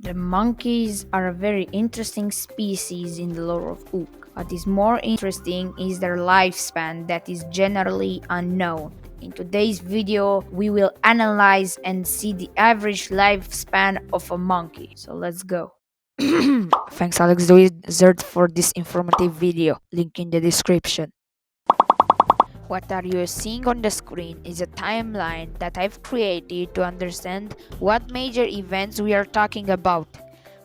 The monkeys are a very interesting species in the lore of Ook. What is more interesting is their lifespan that is generally unknown. In today's video, we will analyze and see the average lifespan of a monkey. So let's go. Thanks Alex Wizard for this informative video. Link in the description. What are you seeing on the screen is a timeline that I've created to understand what major events we are talking about.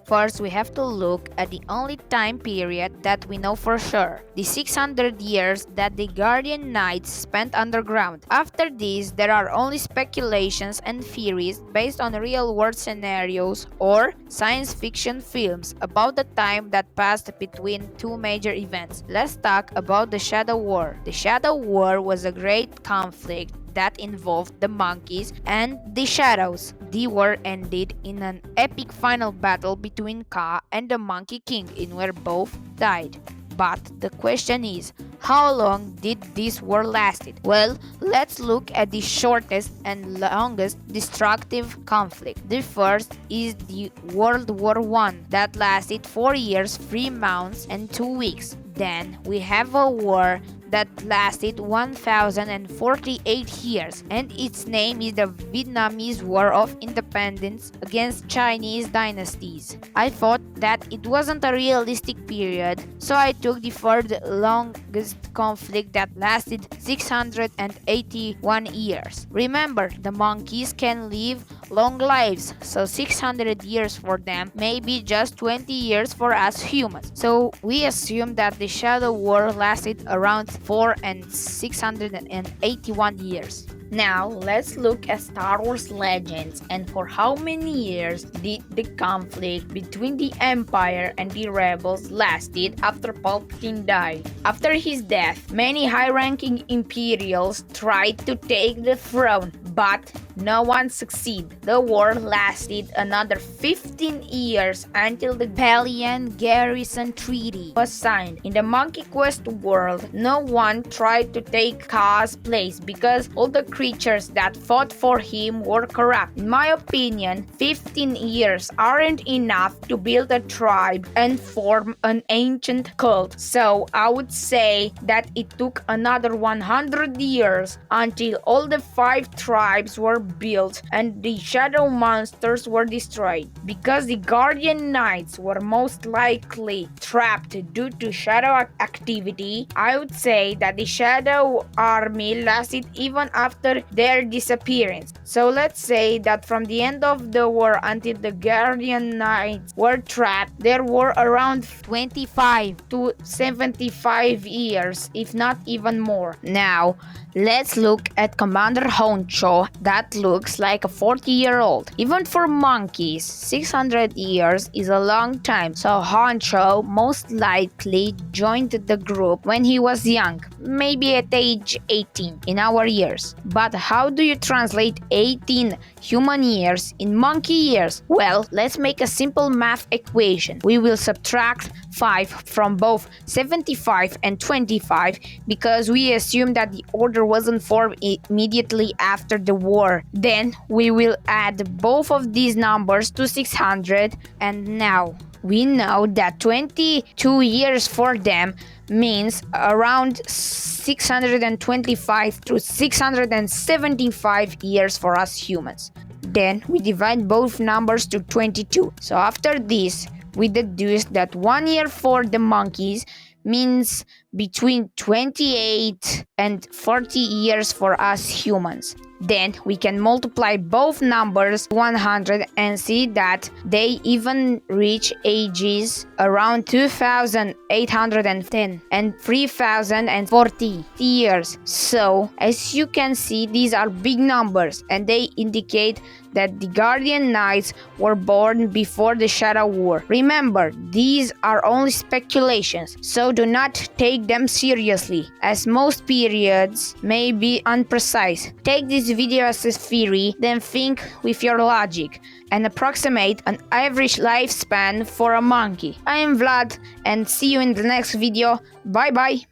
First, we have to look at the only time period that we know for sure, the 600 years that the Guardian Knights spent underground. After this, there are only speculations and theories based on real-world scenarios or science fiction films about the time that passed between two major events. Let's talk about the Shadow War. The Shadow War was a great conflict that involved the monkeys and the shadows. The war ended in an epic final battle between Ka and the Monkey King, in where both died. But the question is, how long did this war last? Well, let's look at the shortest and longest destructive conflict. The first is the World War I that lasted 4 years, 3 months, and 2 weeks. Then we have a war that lasted 1048 years, and its name is the Vietnamese War of Independence against Chinese dynasties. I thought that it wasn't a realistic period, so I took the third longest conflict that lasted 681 years. Remember, the monkeys can live long lives, so 600 years for them may be just 20 years for us humans. So we assume that the Shadow War lasted around 4 and 681 years. Now let's look at Star Wars Legends and for how many years did the conflict between the Empire and the Rebels lasted after Palpatine died. After his death, many high-ranking Imperials tried to take the throne, but no one succeeded. The war lasted another 15 years until the Pelian Garrison Treaty was signed. In the Monkey Quest world, no one tried to take Ka's place because all the creatures that fought for him were corrupt. In my opinion, 15 years aren't enough to build a tribe and form an ancient cult. So I would say that it took another 100 years until all the 5 tribes were built and the shadow monsters were destroyed. Because the Guardian Knights were most likely trapped due to shadow activity, I would say that the Shadow Army lasted even after their disappearance. So let's say that from the end of the war until the Guardian Knights were trapped, there were around 25 to 75 years, if not even more. Now, let's look at Commander Honcho that looks like a 40-year-old. Even for monkeys, 600 years is a long time, so Honcho most likely joined the group when he was young, maybe at age 18 in our years. But how do you translate 18 human years in monkey years? Well, let's make a simple math equation. We will subtract 5 from both 75 and 25 because we assume that the order wasn't formed immediately after the war. Then we will add both of these numbers to 600, and now we know that 22 years for them means around 625 to 675 years for us humans. Then we divide both numbers to 22. So after this, we deduce that 1 year for the monkeys means between 28 and 40 years for us humans. Then we can multiply both numbers 100 and see that they even reach ages around 2810 and 3040 years. So as you can see, these are big numbers and they indicate that the Guardian Knights were born before the Shadow War. Remember, these are only speculations, so do not take them seriously, as most periods may be imprecise. Take this video as a theory, then think with your logic and approximate an average lifespan for a monkey. I am Vlad and see you in the next video. Bye bye!